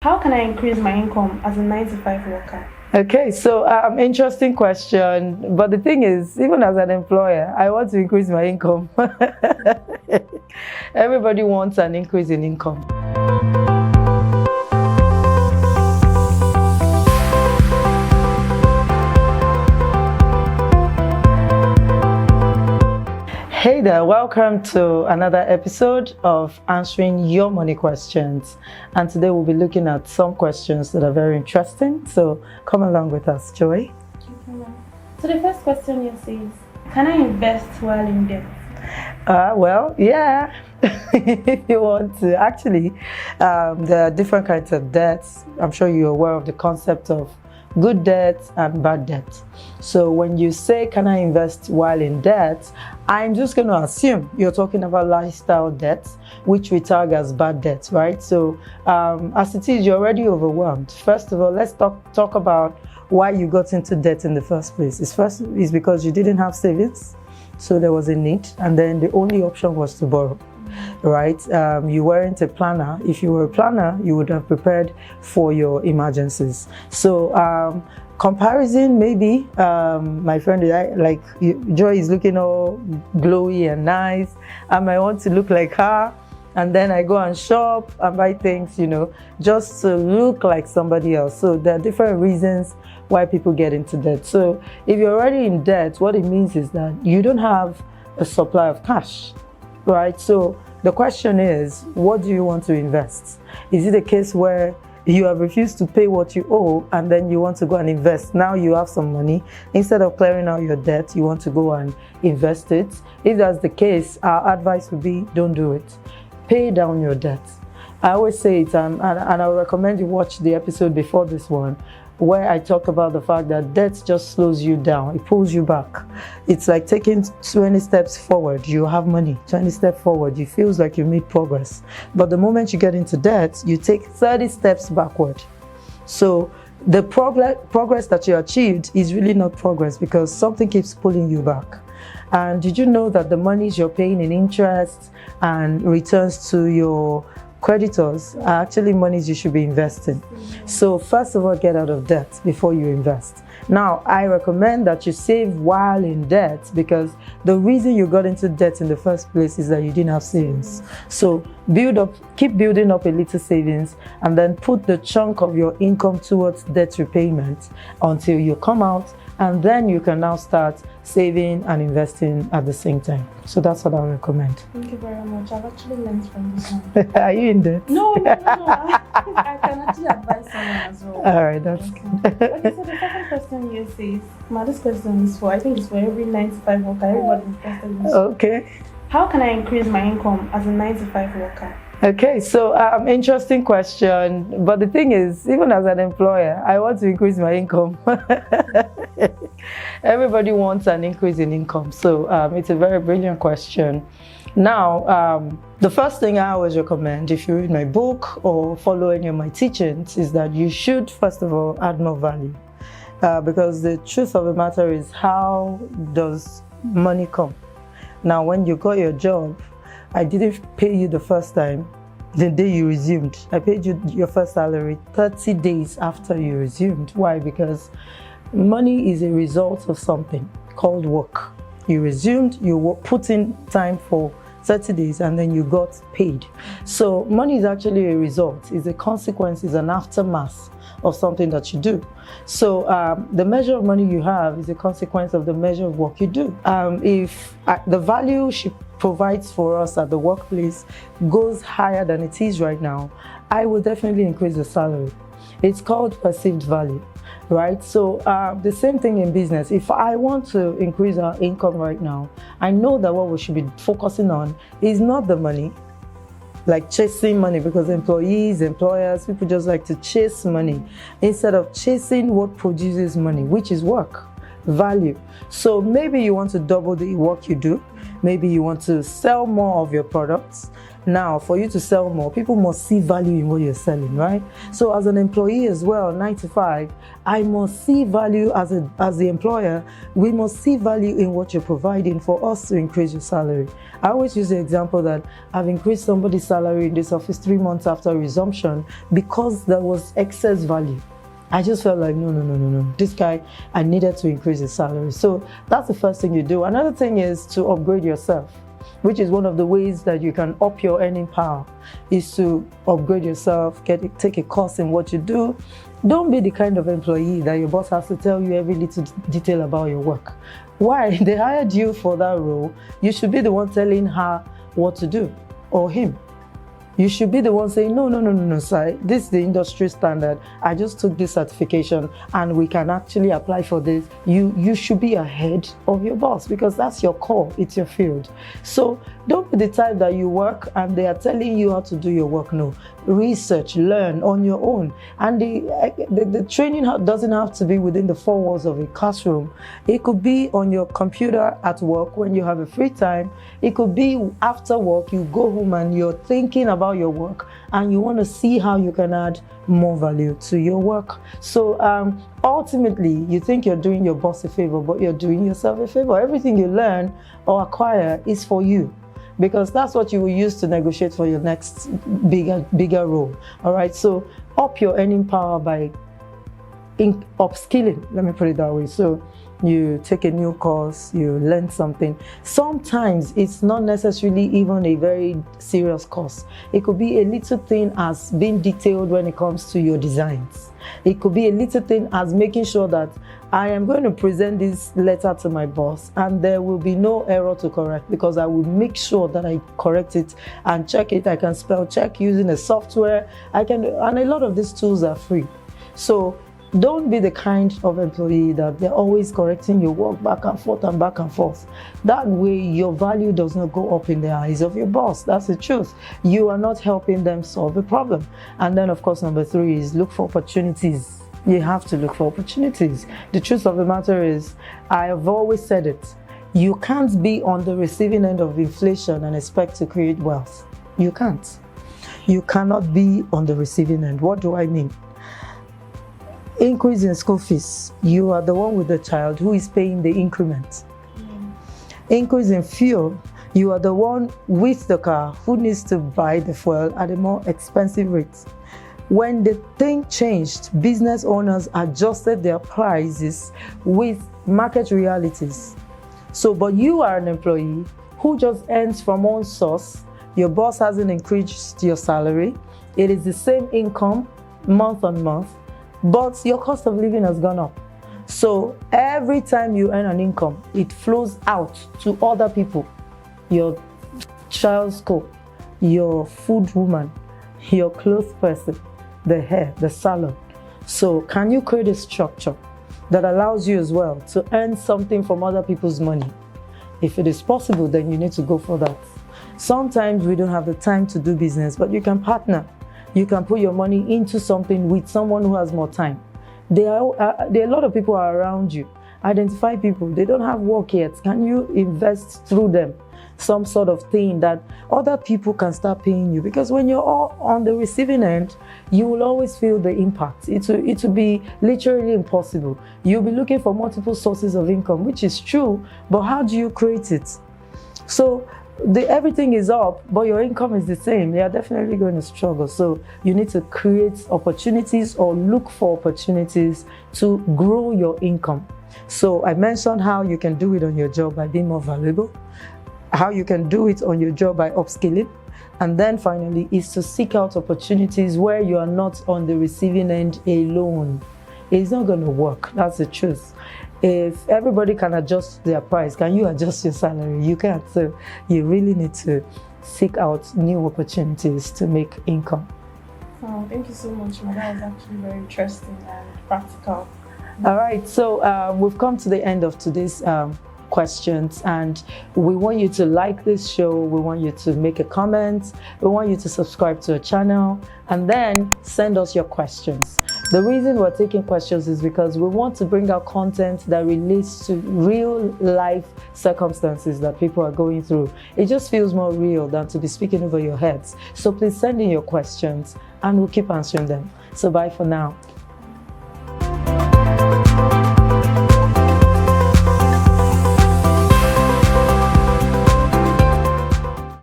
How can I increase my income as a 9 to 5 worker? Okay, so interesting question. But the thing is, even as an employer, I want to increase my income. Everybody wants an increase in income. Hey there, welcome to another episode of Answering Your Money Questions. And today we'll be looking at some questions that are very interesting. So come along with us, Joy. So the first question here says, can I invest while in debt? Well, yeah, if you want to. Actually, there are different kinds of debts. I'm sure you're aware of the concept of good debt and bad debt. So when you say, can I invest while in debt, I'm just going to assume you're talking about lifestyle debt, which we tag as bad debt, right? So as it is, you're already overwhelmed. First of all, let's talk about why you got into debt in the first place. It's because you didn't have savings, so there was a need, and then the only option was to borrow. Right? You weren't a planner. If you were a planner, you would have prepared for your emergencies. So comparison, maybe my friend, Joy is looking all glowy and nice. I might want to look like her, and then I go and shop and buy things, just to look like somebody else. So there are different reasons why people get into debt. So if you're already in debt, what it means is that you don't have a supply of cash. Right, so the question is, what do you want to invest? Is it a case where you have refused to pay what you owe and then you want to go and invest? Now you have some money. Instead of clearing out your debt, you want to go and invest it. If that's the case, our advice would be, don't do it. Pay down your debt. I always say it, and I would recommend you watch the episode before this one, where I talk about the fact that debt just slows you down. It pulls you back. It's like taking 20 steps forward. You have money. 20 steps forward. It feels like you made progress. But the moment you get into debt, you take 30 steps backward. So the progress that you achieved is really not progress, because something keeps pulling you back. And did you know that the monies you're paying in interest and returns to your creditors are actually monies you should be investing? So first of all, get out of debt before you invest. Now, I recommend that you save while in debt, because the reason you got into debt in the first place is that you didn't have savings. So keep building up a little savings, and then put the chunk of your income towards debt repayment until you come out, and then you can now start saving and investing at the same time. So that's what I recommend. Thank you very much. I've actually learned from this one. Are you in debt? No. I can actually advise someone as well. All right, that's good. Okay, so the second question here says, this question is I think it's for every 9 to 5 worker. Everybody's interested in this. Okay. How can I increase my income as a 9 to 5 worker? Okay, so interesting question. But the thing is, even as an employer, I want to increase my income. Everybody wants an increase in income. So it's a very brilliant question. Now, the first thing I always recommend, if you read my book or follow any of my teachings, is that you should, first of all, add more value. Because the truth of the matter is, how does money come? Now, when you got your job, I didn't pay you the first time, the day you resumed. I paid you your first salary 30 days after you resumed. Why? Because money is a result of something called work. You resumed, you put in time for 30 days, and then you got paid. So money is actually a result, is a consequence, is an aftermath of something that you do. So the measure of money you have is a consequence of the measure of work you do. If the value she provides for us at the workplace goes higher than it is right now, I will definitely increase the salary. It's called perceived value, right? So the same thing in business. If I want to increase our income right now, I know that what we should be focusing on is not the money, like chasing money, because employers, people just like to chase money instead of chasing what produces money, which is work, value. So maybe you want to double the work you do. Maybe you want to sell more of your products. Now, for you to sell more, people must see value in what you're selling, right? So as an employee as well, 9 to 5, I must see value as the employer. We must see value in what you're providing for us to increase your salary. I always use the example that I've increased somebody's salary in this office 3 months after resumption because there was excess value. I just felt like, no. This guy, I needed to increase his salary. So that's the first thing you do. Another thing is to upgrade yourself, which is one of the ways that you can up your earning power, is to upgrade yourself, take a course in what you do. Don't be the kind of employee that your boss has to tell you every little detail about your work. Why? They hired you for that role. You should be the one telling her what to do, or him. You should be the one saying, no, sir, this is the industry standard. I just took this certification and we can actually apply for this. You should be ahead of your boss because that's your core, it's your field. So don't be the type that you work and they are telling you how to do your work. No, research, learn on your own. And the training doesn't have to be within the four walls of a classroom. It could be on your computer at work when you have a free time. It could be after work, you go home and you're thinking about your work and you want to see how you can add more value to your work. So ultimately, you think you're doing your boss a favor, but you're doing yourself a favor. Everything you learn or acquire is for you, because that's what you will use to negotiate for your next bigger role. All right, so up your earning power by upskilling, let me put it that way. So you take a new course, you learn something. Sometimes it's not necessarily even a very serious course. It could be a little thing as being detailed when it comes to your designs. It could be a little thing as making sure that I am going to present this letter to my boss and there will be no error to correct, because I will make sure that I correct it and check it. I can spell check using a software. And a lot of these tools are free. So don't be the kind of employee that they're always correcting your work back and forth and back and forth. That way, your value does not go up in the eyes of your boss. That's the truth. You are not helping them solve a problem. And then, of course, number 3 is look for opportunities. You have to look for opportunities. The truth of the matter is, I have always said it, you can't be on the receiving end of inflation and expect to create wealth. You can't. You cannot be on the receiving end. What do I mean? Increase in school fees, you are the one with the child who is paying the increment. Increase in fuel, you are the one with the car who needs to buy the fuel at a more expensive rate. When the thing changed, business owners adjusted their prices with market realities. So, but you are an employee who just earns from one source. Your boss hasn't increased your salary. It is the same income month on month, but your cost of living has gone up. So every time you earn an income, it flows out to other people. Your child's school, your food woman, your clothes person, the hair, the salon. So can you create a structure that allows you as well to earn something from other people's money? If it is possible, then you need to go for that. Sometimes we don't have the time to do business, but you can partner. You can put your money into something with someone who has more time. There are a lot of people are around you. Identify people. They don't have work yet. Can you invest through them some sort of thing that other people can start paying you? Because when you're all on the receiving end, you will always feel the impact. It will be literally impossible. You'll be looking for multiple sources of income, which is true, but how do you create it? So everything is up, but your income is the same. They are definitely going to struggle. So you need to create opportunities or look for opportunities to grow your income. So I mentioned how you can do it on your job by being more valuable, how you can do it on your job by upskilling, and then finally is to seek out opportunities where you are not on the receiving end alone. It's not going to work. That's the truth. If everybody can adjust their price, can you adjust your salary? You can't. So you really need to seek out new opportunities to make income. Oh, thank you so much, Ma. That was actually very interesting and practical. All right, so we've come to the end of today's questions, and we want you to like this show. We want you to make a comment. We want you to subscribe to our channel and then send us your questions. The reason we're taking questions is because we want to bring out content that relates to real life circumstances that people are going through. It just feels more real than to be speaking over your heads. So please send in your questions and we'll keep answering them. So bye for now.